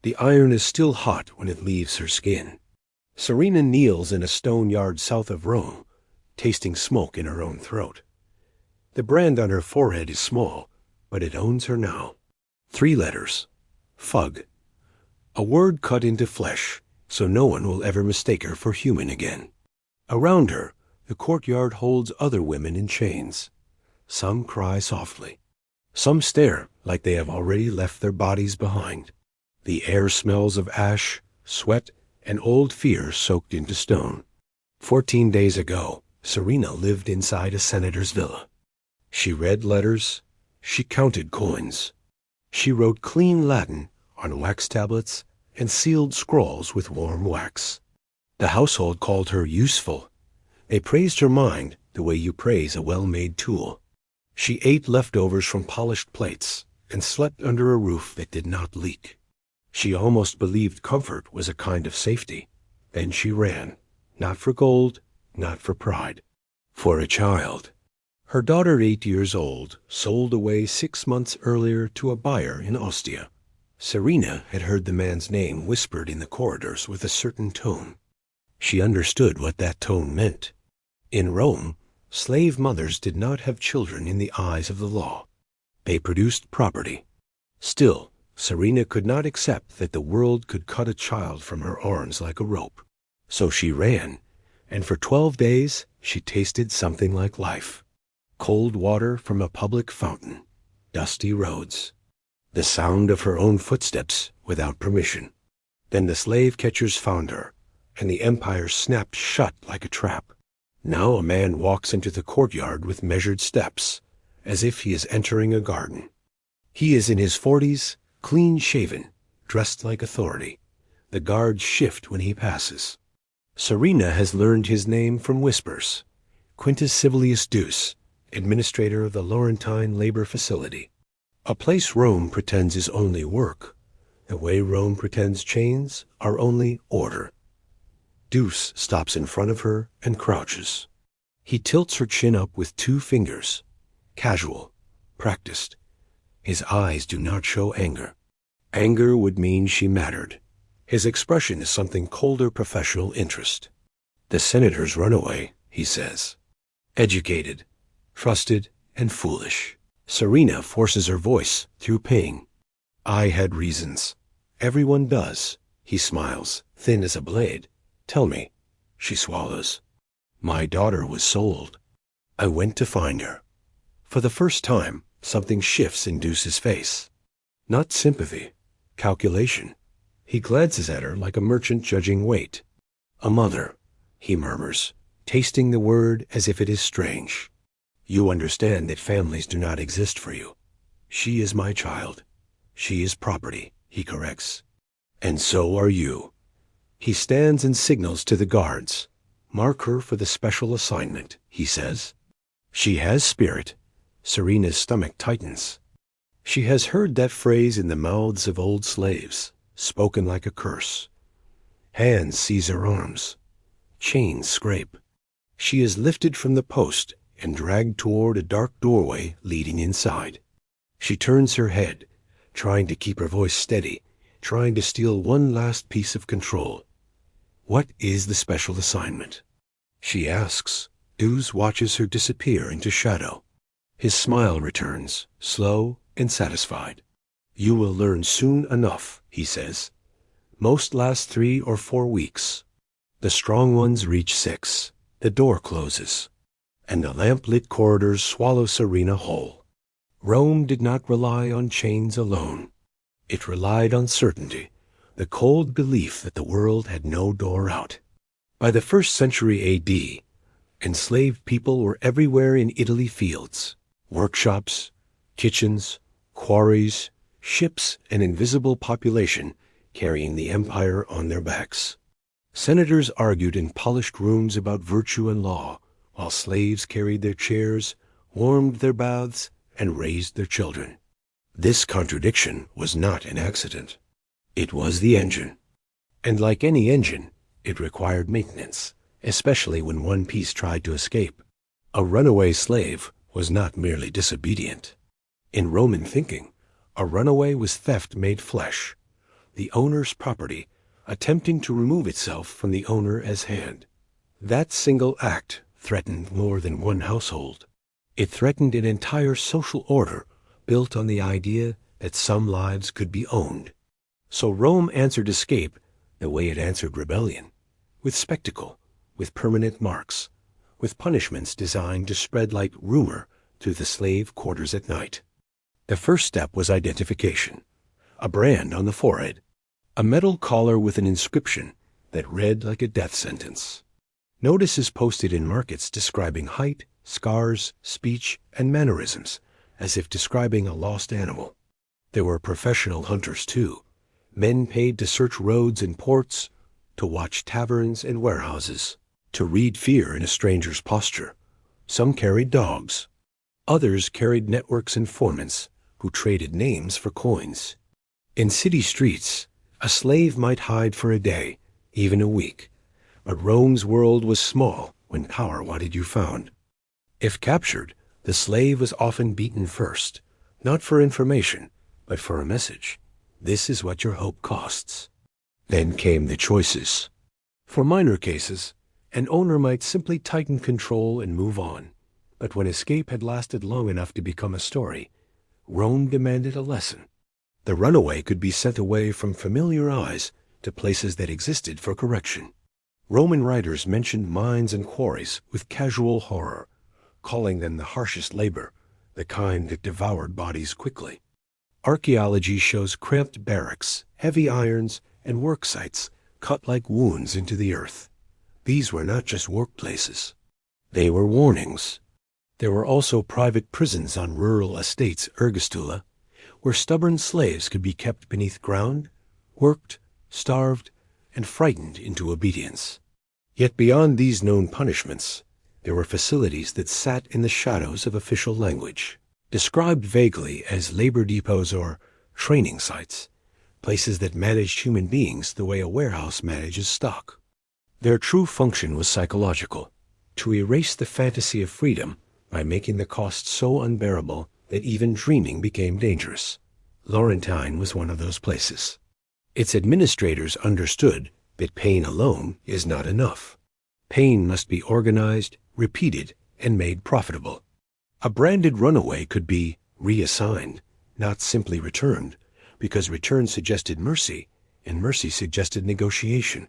The iron is still hot when it leaves her skin. Serena kneels in a stone yard south of Rome, tasting smoke in her own throat. The brand on her forehead is small, but it owns her now. 3 letters. Fug. A word cut into flesh, so no one will ever mistake her for human again. Around her, the courtyard holds other women in chains. Some cry softly. Some stare like they have already left their bodies behind. The air smells of ash, sweat, and old fear soaked into stone. 14 days ago, Serena lived inside a senator's villa. She read letters. She counted coins. She wrote clean Latin on wax tablets and sealed scrolls with warm wax. The household called her useful. They praised her mind the way you praise a well-made tool. She ate leftovers from polished plates and slept under a roof that did not leak. She almost believed comfort was a kind of safety. Then she ran, not for gold, not for pride, for a child. Her daughter, 8 years old, sold away 6 months earlier to a buyer in Ostia. Serena had heard the man's name whispered in the corridors with a certain tone. She understood what that tone meant. In Rome, slave mothers did not have children in the eyes of the law. They produced property. Still, Serena could not accept that the world could cut a child from her arms like a rope. So she ran, and for 12 days she tasted something like life. Cold water from a public fountain, dusty roads, the sound of her own footsteps without permission. Then the slave catchers found her, and the empire snapped shut like a trap. Now a man walks into the courtyard with measured steps, as if he is entering a garden. He is in his 40s, clean-shaven, dressed like authority. The guards shift when he passes. Serena has learned his name from whispers. Quintus Sibelius Deus, administrator of the Laurentine labor facility. A place Rome pretends is only work, the way Rome pretends chains are only order. Deus stops in front of her and crouches. He tilts her chin up with 2 fingers. Casual, practiced. His eyes do not show anger. Anger would mean she mattered. His expression is something colder professional interest. The senator's runaway, he says. Educated, trusted, and foolish. Serena forces her voice through pain. I had reasons. Everyone does. He smiles, thin as a blade. Tell me. She swallows. My daughter was sold. I went to find her. For the first time, something shifts in Deus's face. Not sympathy, calculation. He glances at her like a merchant judging weight. A mother, he murmurs, tasting the word as if it is strange. You understand that families do not exist for you. She is my child. She is property, he corrects. And so are you. He stands and signals to the guards. Mark her for the special assignment, he says. She has spirit. Serena's stomach tightens. She has heard that phrase in the mouths of old slaves, spoken like a curse. Hands seize her arms. Chains scrape. She is lifted from the post and dragged toward a dark doorway leading inside. She turns her head, trying to keep her voice steady, trying to steal one last piece of control. What is the special assignment? She asks. Deus watches her disappear into shadow. His smile returns, slow and satisfied. You will learn soon enough, he says. Most last 3 or 4 weeks. The strong ones reach 6. The door closes, and the lamp-lit corridors swallow Serena whole. Rome did not rely on chains alone. It relied on certainty, the cold belief that the world had no door out. By the 1st century A.D., enslaved people were everywhere in Italy fields, workshops, kitchens, quarries, ships, an invisible population carrying the empire on their backs. Senators argued in polished rooms about virtue and law, while slaves carried their chairs, warmed their baths, and raised their children. This contradiction was not an accident. It was the engine. And like any engine, it required maintenance, especially when one piece tried to escape. A runaway slave was not merely disobedient. In Roman thinking, a runaway was theft made flesh. the owner's property, attempting to remove itself from the owner as hand. That single act threatened more than one household. It threatened an entire social order built on the idea that some lives could be owned. So Rome answered escape the way it answered rebellion, with spectacle, with permanent marks, with punishments designed to spread like rumor through the slave quarters at night. The first step was identification, a brand on the forehead, a metal collar with an inscription that read like a death sentence. Notices posted in markets describing height, scars, speech, and mannerisms, as if describing a lost animal. There were professional hunters, too, men paid to search roads and ports, to watch taverns and warehouses, to read fear in a stranger's posture. Some carried dogs. Others carried networks informants who traded names for coins. In city streets, a slave might hide for a day, even a week, but Rome's world was small when power wanted you found. If captured, the slave was often beaten first, not for information, but for a message. This is what your hope costs. Then came the choices. For minor cases, an owner might simply tighten control and move on. But when escape had lasted long enough to become a story, Rome demanded a lesson. The runaway could be sent away from familiar eyes to places that existed for correction. Roman writers mentioned mines and quarries with casual horror, calling them the harshest labor, the kind that devoured bodies quickly. Archaeology shows cramped barracks, heavy irons, and work sites cut like wounds into the earth. These were not just workplaces. They were warnings. There were also private prisons on rural estates, ergastula, where stubborn slaves could be kept beneath ground, worked, starved, and frightened into obedience. Yet beyond these known punishments, there were facilities that sat in the shadows of official language, described vaguely as labor depots or training sites, places that managed human beings the way a warehouse manages stock. Their true function was psychological, to erase the fantasy of freedom by making the cost so unbearable that even dreaming became dangerous. Laurentine was one of those places. Its administrators understood that pain alone is not enough. Pain must be organized, repeated, and made profitable. A branded runaway could be reassigned, not simply returned, because return suggested mercy, and mercy suggested negotiation.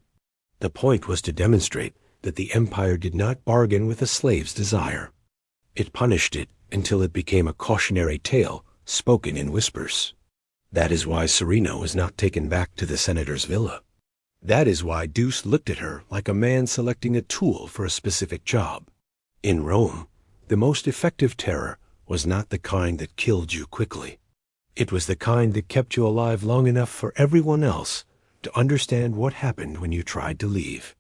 The point was to demonstrate that the empire did not bargain with a slave's desire. It punished it until it became a cautionary tale spoken in whispers. That is why Serena was not taken back to the senator's villa. That is why Deuce looked at her like a man selecting a tool for a specific job. In Rome, the most effective terror was not the kind that killed you quickly. It was the kind that kept you alive long enough for everyone else to understand what happened when you tried to leave.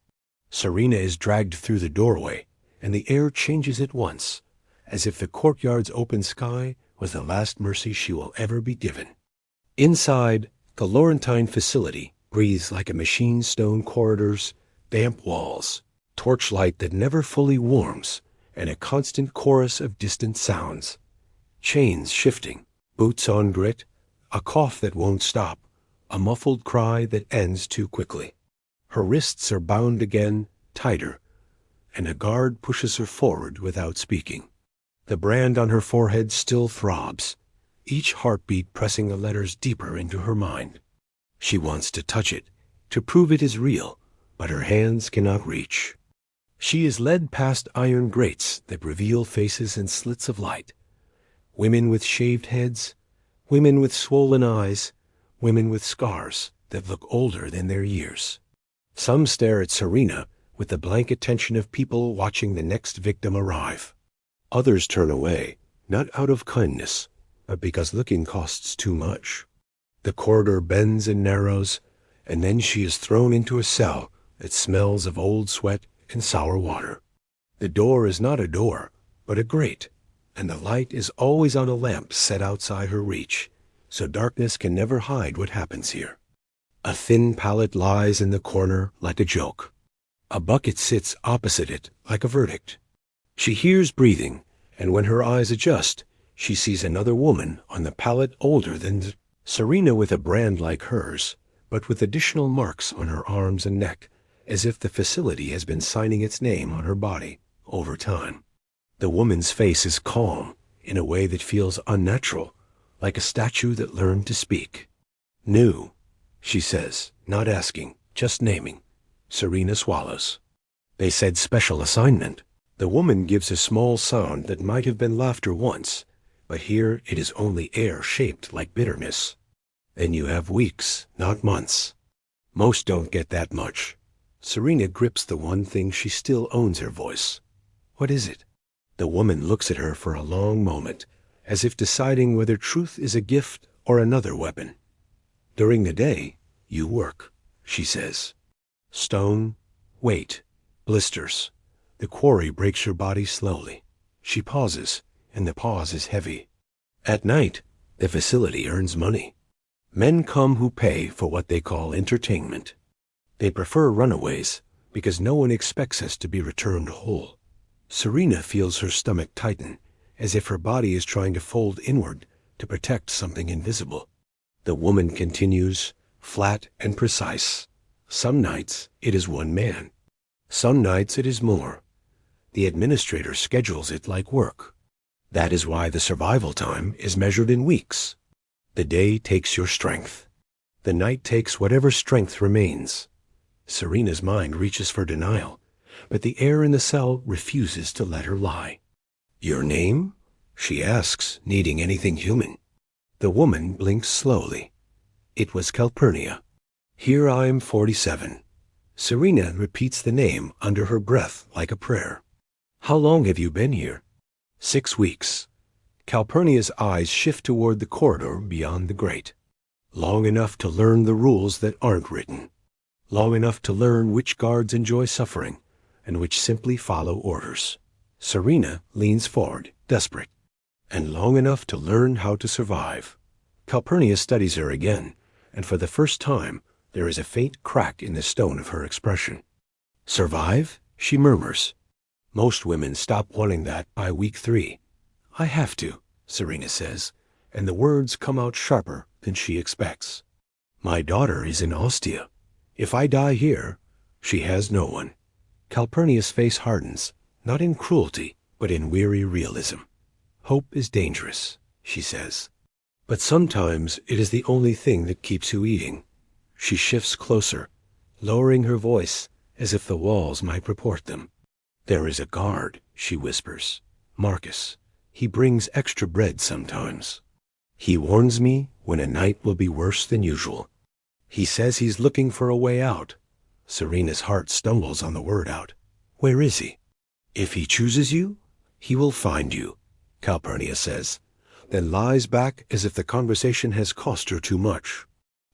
Serena is dragged through the doorway, and the air changes at once, as if the courtyard's open sky was the last mercy she will ever be given. Inside, the Laurentine facility breathes like a machine stone corridors, damp walls, torchlight that never fully warms, and a constant chorus of distant sounds. Chains shifting, boots on grit, a cough that won't stop, a muffled cry that ends too quickly. Her wrists are bound again, tighter, and a guard pushes her forward without speaking. The brand on her forehead still throbs, each heartbeat pressing the letters deeper into her mind. She wants to touch it, to prove it is real, but her hands cannot reach. She is led past iron grates that reveal faces and slits of light. Women with shaved heads, women with swollen eyes, women with scars that look older than their years. Some stare at Serena with the blank attention of people watching the next victim arrive. Others turn away, not out of kindness, but because looking costs too much. The corridor bends and narrows, and then she is thrown into a cell that smells of old sweat and sour water. The door is not a door, but a grate, and the light is always on a lamp set outside her reach, so darkness can never hide what happens here. A thin pallet lies in the corner like a joke. A bucket sits opposite it like a verdict. She hears breathing, and when her eyes adjust, she sees another woman on the pallet older than Serena with a brand like hers, but with additional marks on her arms and neck, as if the facility has been signing its name on her body over time. The woman's face is calm in a way that feels unnatural, like a statue that learned to speak. New, she says, not asking, just naming. Serena swallows. They said special assignment. The woman gives a small sound that might have been laughter once, but here it is only air shaped like bitterness. Then you have weeks, not months. Most don't get that much. Serena grips the one thing she still owns her voice. What is it? The woman looks at her for a long moment, as if deciding whether truth is a gift or another weapon. During the day, you work, she says. Stone, weight, blisters. The quarry breaks her body slowly. She pauses, and the pause is heavy. At night, the facility earns money. Men come who pay for what they call entertainment. They prefer runaways because no one expects us to be returned whole. Serena feels her stomach tighten, as if her body is trying to fold inward to protect something invisible. The woman continues, flat and precise. Some nights it is one man. Some nights it is more. The administrator schedules it like work. That is why the survival time is measured in weeks. The day takes your strength. The night takes whatever strength remains. Serena's mind reaches for denial, but the air in the cell refuses to let her lie. Your name? She asks, needing anything human. The woman blinks slowly. It was Calpurnia. Here I am 47. Serena repeats the name under her breath like a prayer. How long have you been here? 6 weeks. Calpurnia's eyes shift toward the corridor beyond the grate. Long enough to learn the rules that aren't written. Long enough to learn which guards enjoy suffering and which simply follow orders. Serena leans forward, desperate. And long enough to learn how to survive. Calpurnia studies her again, and for the first time, there is a faint crack in the stone of her expression. Survive? She murmurs. Most women stop wanting that by week 3. I have to, Serena says, and the words come out sharper than she expects. My daughter is in Ostia. If I die here, she has no one. Calpurnia's face hardens, not in cruelty, but in weary realism. Hope is dangerous, she says. But sometimes it is the only thing that keeps you eating. She shifts closer, lowering her voice as if the walls might report them. There is a guard, she whispers. Marcus. He brings extra bread sometimes. He warns me when a night will be worse than usual. He says he's looking for a way out. Serena's heart stumbles on the word out. Where is he? If he chooses you, he will find you, Calpurnia says, then lies back as if the conversation has cost her too much.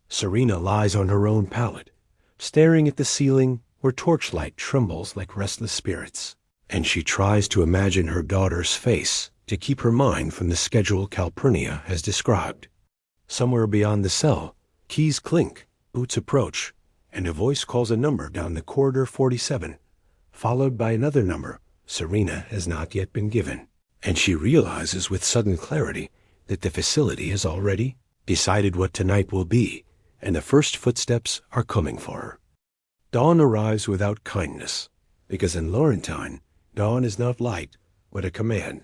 Serena lies on her own pallet, staring at the ceiling where torchlight trembles like restless spirits, and she tries to imagine her daughter's face to keep her mind from the schedule Calpurnia has described. Somewhere beyond the cell, keys clink, boots approach, and a voice calls a number down the corridor 47, followed by another number Serena has not yet been given, and she realizes with sudden clarity that the facility has already decided what tonight will be, and the first footsteps are coming for her. Dawn arrives without kindness, because in Laurentine, dawn is not light, but a command,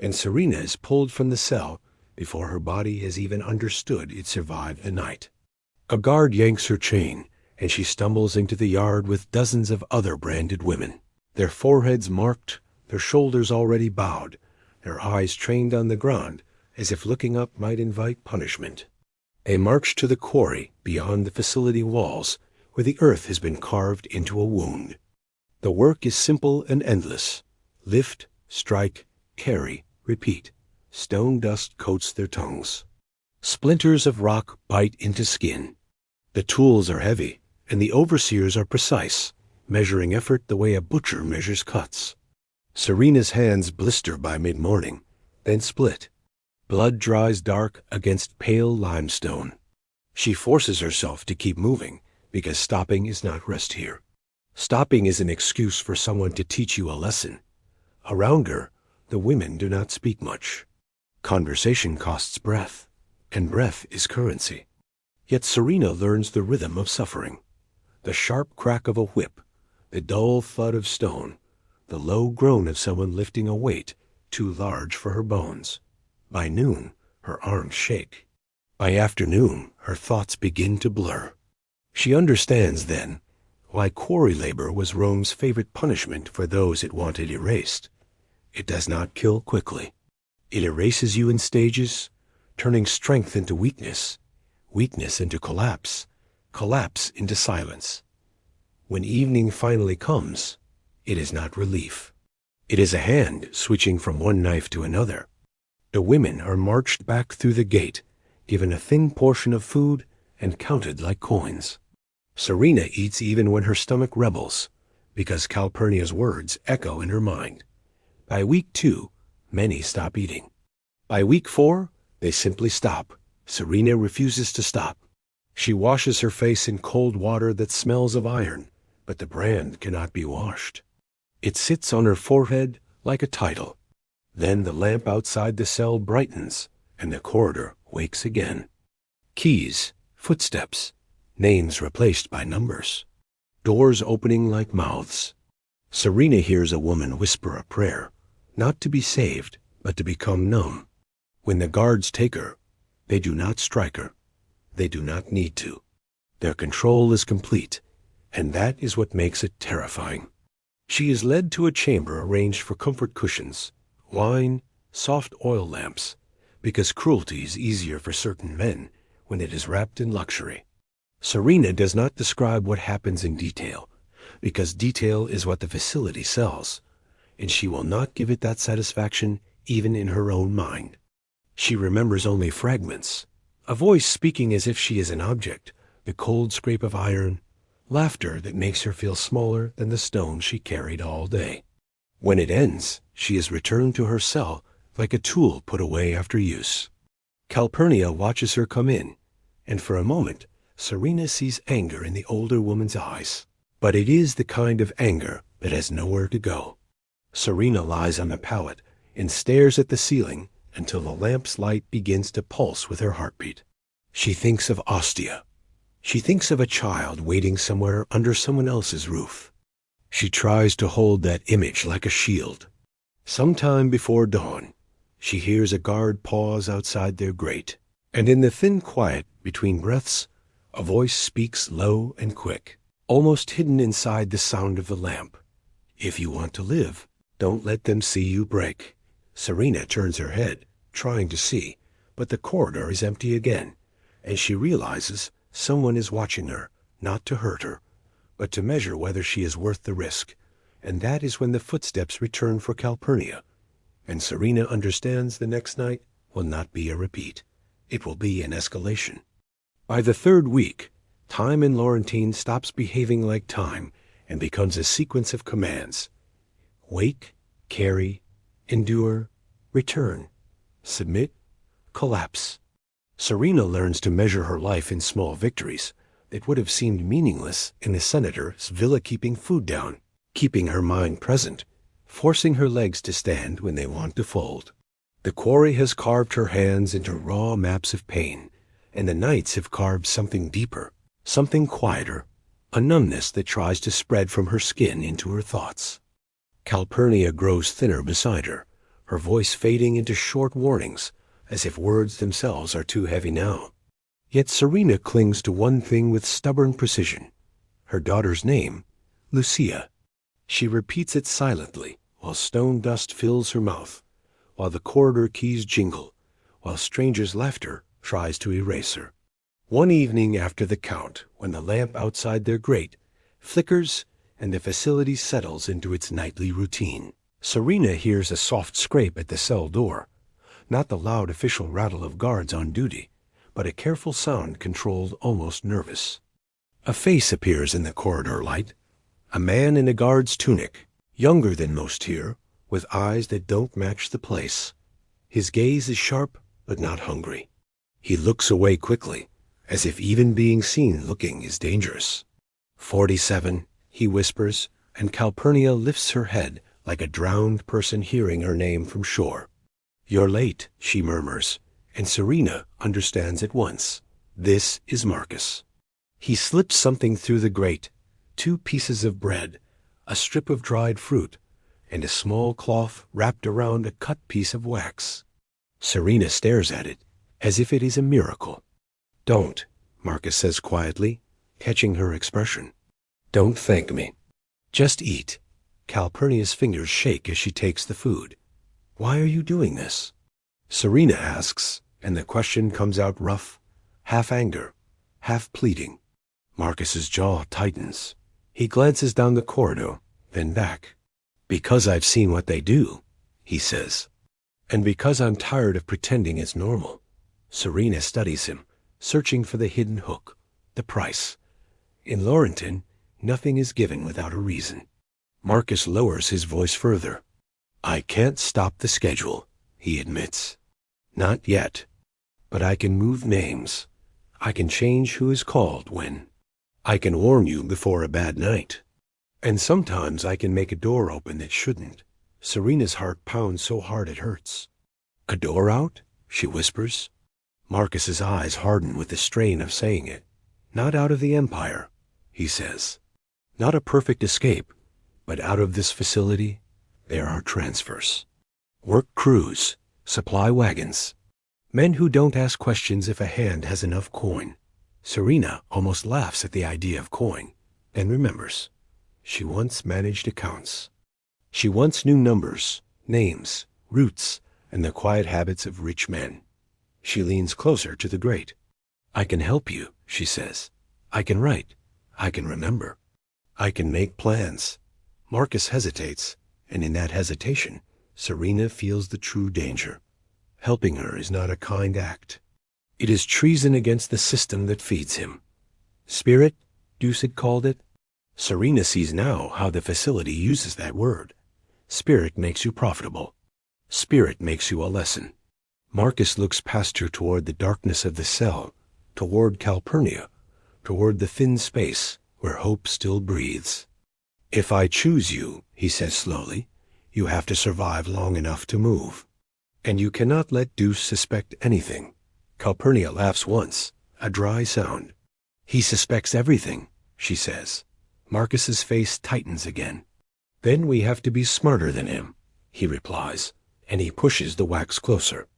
and Serena is pulled from the cell before her body has even understood it survived the night. A guard yanks her chain, and she stumbles into the yard with dozens of other branded women, their foreheads marked, their shoulders already bowed, their eyes trained on the ground, as if looking up might invite punishment. A march to the quarry beyond the facility walls, where the earth has been carved into a wound. The work is simple and endless. Lift, strike, carry, repeat. Stone dust coats their tongues. Splinters of rock bite into skin. The tools are heavy, and the overseers are precise, measuring effort the way a butcher measures cuts. Serena's hands blister by mid-morning, then split. Blood dries dark against pale limestone. She forces herself to keep moving, because stopping is not rest here. Stopping is an excuse for someone to teach you a lesson. Around her, the women do not speak much. Conversation costs breath, and breath is currency. Yet Serena learns the rhythm of suffering. The sharp crack of a whip, the dull thud of stone, the low groan of someone lifting a weight too large for her bones. By noon, her arms shake. By afternoon, her thoughts begin to blur. She understands then why quarry labor was Rome's favorite punishment for those it wanted erased. It does not kill quickly. It erases you in stages, turning strength into weakness, weakness into collapse, collapse into silence. When evening finally comes, it is not relief. It is a hand switching from one knife to another. The women are marched back through the gate, given a thin portion of food and counted like coins. Serena eats even when her stomach rebels, because Calpurnia's words echo in her mind. By week 2, many stop eating. By week 4, they simply stop. Serena refuses to stop. She washes her face in cold water that smells of iron, but the brand cannot be washed. It sits on her forehead like a title. Then the lamp outside the cell brightens, and the corridor wakes again. Keys, footsteps, names replaced by numbers. Doors opening like mouths. Serena hears a woman whisper a prayer, not to be saved, but to become numb. When the guards take her, they do not strike her. They do not need to. Their control is complete, and that is what makes it terrifying. She is led to a chamber arranged for comfort cushions, wine, soft oil lamps, because cruelty is easier for certain men when it is wrapped in luxury. Serena does not describe what happens in detail, because detail is what the facility sells, and she will not give it that satisfaction even in her own mind. She remembers only fragments, a voice speaking as if she is an object, the cold scrape of iron, laughter that makes her feel smaller than the stone she carried all day. When it ends, she is returned to her cell like a tool put away after use. Calpurnia watches her come in, and for a moment Serena sees anger in the older woman's eyes. But it is the kind of anger that has nowhere to go. Serena lies on the pallet and stares at the ceiling until the lamp's light begins to pulse with her heartbeat. She thinks of Ostia. She thinks of a child waiting somewhere under someone else's roof. She tries to hold that image like a shield. Sometime before dawn, she hears a guard pause outside their grate, and in the thin quiet between breaths, a voice speaks low and quick, almost hidden inside the sound of the lamp. If you want to live, don't let them see you break. Serena turns her head, trying to see, but the corridor is empty again, and she realizes someone is watching her, not to hurt her, but to measure whether she is worth the risk. And that is when the footsteps return for Calpurnia, and Serena understands the next night will not be a repeat. It will be an escalation. By the 3rd week, time in Laurentine stops behaving like time and becomes a sequence of commands. Wake, carry, endure, return, submit, collapse. Serena learns to measure her life in small victories that would have seemed meaningless in the senator's villa, keeping food down, keeping her mind present, forcing her legs to stand when they want to fold. The quarry has carved her hands into raw maps of pain, and the nights have carved something deeper, something quieter, a numbness that tries to spread from her skin into her thoughts. Calpurnia grows thinner beside her, her voice fading into short warnings, as if words themselves are too heavy now. Yet Serena clings to one thing with stubborn precision, her daughter's name, Lucia. She repeats it silently while stone dust fills her mouth, while the corridor keys jingle, while strangers' laughter tries to erase her. One evening after the count, when the lamp outside their grate flickers and the facility settles into its nightly routine, Serena hears a soft scrape at the cell door, not the loud official rattle of guards on duty, but a careful sound controlled, almost nervous. A face appears in the corridor light, a man in a guard's tunic, younger than most here, with eyes that don't match the place. His gaze is sharp but not hungry. He looks away quickly, as if even being seen looking is dangerous. 47, he whispers, and Calpurnia lifts her head like a drowned person hearing her name from shore. You're late, she murmurs, and Serena understands at once. This is Marcus. He slips something through the grate, 2 pieces of bread, a strip of dried fruit, and a small cloth wrapped around a cut piece of wax. Serena stares at it, as if it is a miracle. "Don't," Marcus says quietly, catching her expression. "Don't thank me. Just eat." Calpurnia's fingers shake as she takes the food. "Why are you doing this?" Serena asks, and the question comes out rough, half anger, half pleading. Marcus's jaw tightens. He glances down the corridor, then back. "Because I've seen what they do," he says. "And because I'm tired of pretending it's normal." Serena studies him, searching for the hidden hook, the price. In Laurenton, nothing is given without a reason. Marcus lowers his voice further. "I can't stop the schedule," he admits. "Not yet. But I can move names. I can change who is called when. I can warn you before a bad night. And sometimes I can make a door open that shouldn't." Serena's heart pounds so hard it hurts. "A door out?" she whispers. Marcus's eyes harden with the strain of saying it. "Not out of the Empire," he says. "Not a perfect escape, but out of this facility, there are transfers. Work crews, supply wagons, men who don't ask questions if a hand has enough coin." Serena almost laughs at the idea of coin, and remembers. She once managed accounts. She once knew numbers, names, routes, and the quiet habits of rich men. She leans closer to the grate. "I can help you," she says. "I can write. I can remember. I can make plans." Marcus hesitates, and in that hesitation, Serena feels the true danger. Helping her is not a kind act. It is treason against the system that feeds him. Spirit, Doucet called it. Serena sees now how the facility uses that word. Spirit makes you profitable. Spirit makes you a lesson. Marcus looks past her toward the darkness of the cell, toward Calpurnia, toward the thin space where hope still breathes. "If I choose you," he says slowly, "you have to survive long enough to move. And you cannot let Deuce suspect anything." Calpurnia laughs once, a dry sound. "He suspects everything," she says. Marcus's face tightens again. "Then we have to be smarter than him," he replies, and he pushes the wax closer.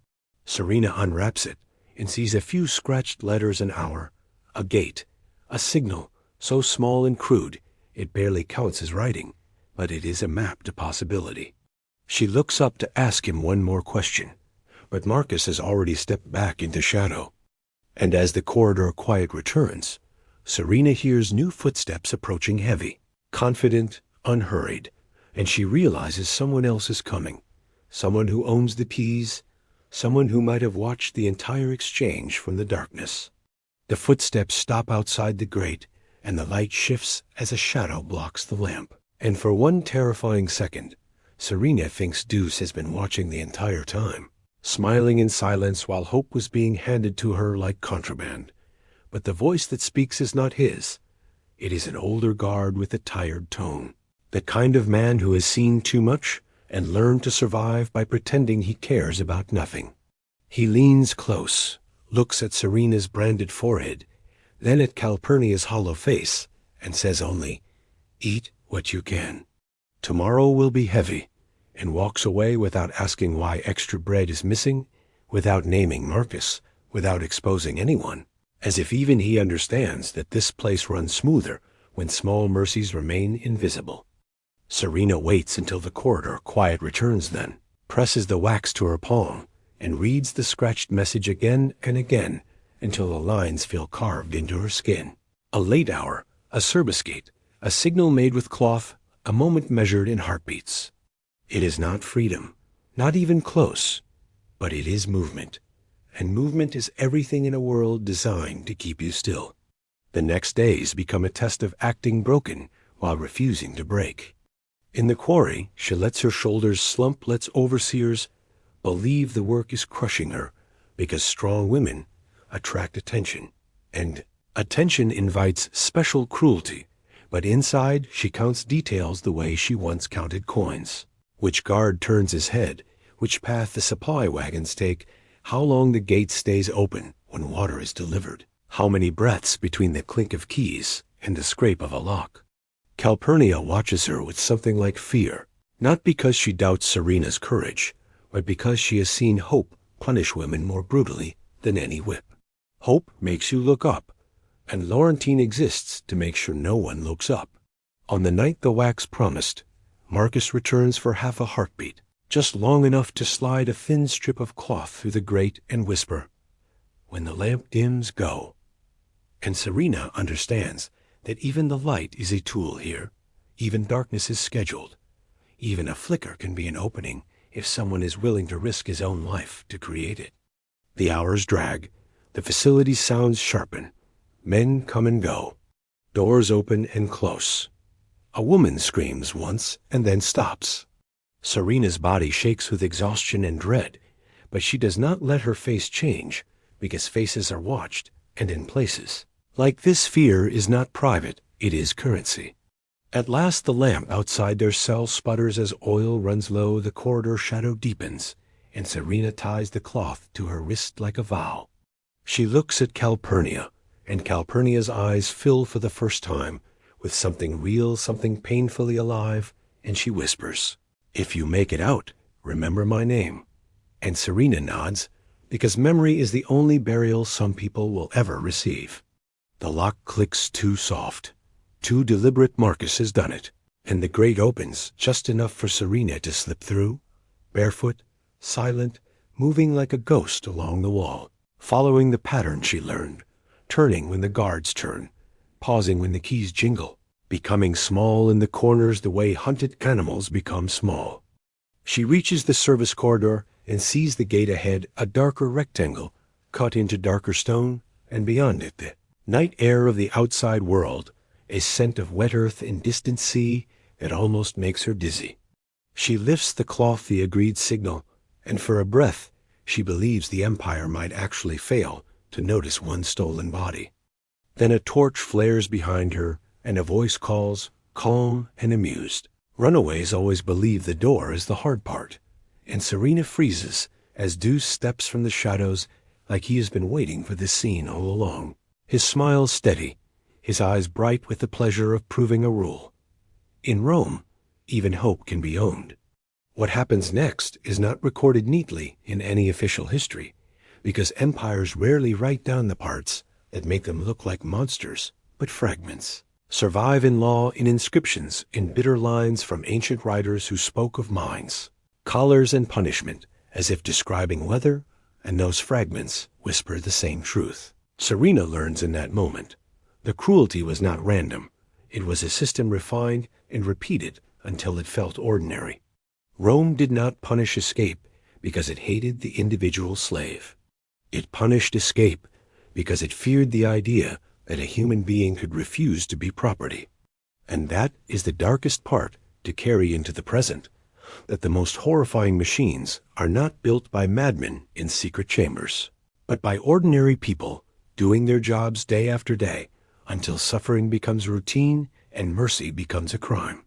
Serena unwraps it and sees a few scratched letters an hour, a gate, a signal so small and crude it barely counts as writing, but it is a map to possibility. She looks up to ask him one more question, but Marcus has already stepped back into shadow. And as the corridor quiet returns, Serena hears new footsteps approaching heavy, confident, unhurried, and she realizes someone else is coming, someone who owns the keys, someone who might have watched the entire exchange from the darkness. The footsteps stop outside the grate, and the light shifts as a shadow blocks the lamp. And for one terrifying second, Serena thinks Deuce has been watching the entire time, smiling in silence while hope was being handed to her like contraband. But the voice that speaks is not his. It is an older guard with a tired tone, the kind of man who has seen too much and learned to survive by pretending he cares about nothing. He leans close, looks at Serena's branded forehead, then at Calpurnia's hollow face, and says only, "Eat what you can. Tomorrow will be heavy," and walks away without asking why extra bread is missing, without naming Marcus, without exposing anyone, as if even he understands that this place runs smoother when small mercies remain invisible. Serena waits until the corridor quiet returns then, presses the wax to her palm, and reads the scratched message again and again until the lines feel carved into her skin. A late hour, a service-gate, a signal made with cloth, a moment measured in heartbeats. It is not freedom, not even close, but it is movement. And movement is everything in a world designed to keep you still. The next days become a test of acting broken while refusing to break. In the quarry, she lets her shoulders slump, lets overseers believe the work is crushing her, because strong women attract attention. And attention invites special cruelty, but inside she counts details the way she once counted coins. Which guard turns his head, which path the supply wagons take, how long the gate stays open when water is delivered. How many breaths between the clink of keys and the scrape of a lock? Calpurnia watches her with something like fear, not because she doubts Serena's courage, but because she has seen hope punish women more brutally than any whip. Hope makes you look up, and Laurentine exists to make sure no one looks up. On the night the wax promised, Marcus returns for half a heartbeat, just long enough to slide a thin strip of cloth through the grate and whisper, "When the lamp dims, go." And Serena understands that even the light is a tool here, even darkness is scheduled, even a flicker can be an opening if someone is willing to risk his own life to create it. The hours drag, the facility's sounds sharpen, men come and go, doors open and close. A woman screams once and then stops. Serena's body shakes with exhaustion and dread, but she does not let her face change, because faces are watched and in places. Like this, fear is not private, it is currency. At last the lamp outside their cell sputters as oil runs low, the corridor shadow deepens, and Serena ties the cloth to her wrist like a vow. She looks at Calpurnia, and Calpurnia's eyes fill for the first time with something real, something painfully alive, and she whispers, "If you make it out, remember my name." And Serena nods, because memory is the only burial some people will ever receive. The lock clicks too soft. Too deliberate. Marcus has done it, and the grate opens just enough for Serena to slip through, barefoot, silent, moving like a ghost along the wall, following the pattern she learned, turning when the guards turn, pausing when the keys jingle, becoming small in the corners the way hunted animals become small. She reaches the service corridor and sees the gate ahead, a darker rectangle cut into darker stone, and beyond it the night air of the outside world, a scent of wet earth and distant sea that almost makes her dizzy. She lifts the cloth, the agreed signal, and for a breath she believes the Empire might actually fail to notice one stolen body. Then a torch flares behind her, and a voice calls, calm and amused. Runaways always believe the door is the hard part, and Serena freezes as Deuce steps from the shadows like he has been waiting for this scene all along. His smile steady, his eyes bright with the pleasure of proving a rule. In Rome, even hope can be owned. What happens next is not recorded neatly in any official history, because empires rarely write down the parts that make them look like monsters, but fragments. Survive in law, in inscriptions, in bitter lines from ancient writers who spoke of mines, collars and punishment, as if describing weather, and those fragments whisper the same truth. Serena learns in that moment. The cruelty was not random. It was a system refined and repeated until it felt ordinary. Rome did not punish escape because it hated the individual slave. It punished escape because it feared the idea that a human being could refuse to be property. And that is the darkest part to carry into the present, that the most horrifying machines are not built by madmen in secret chambers, but by ordinary people doing their jobs day after day until suffering becomes routine and mercy becomes a crime.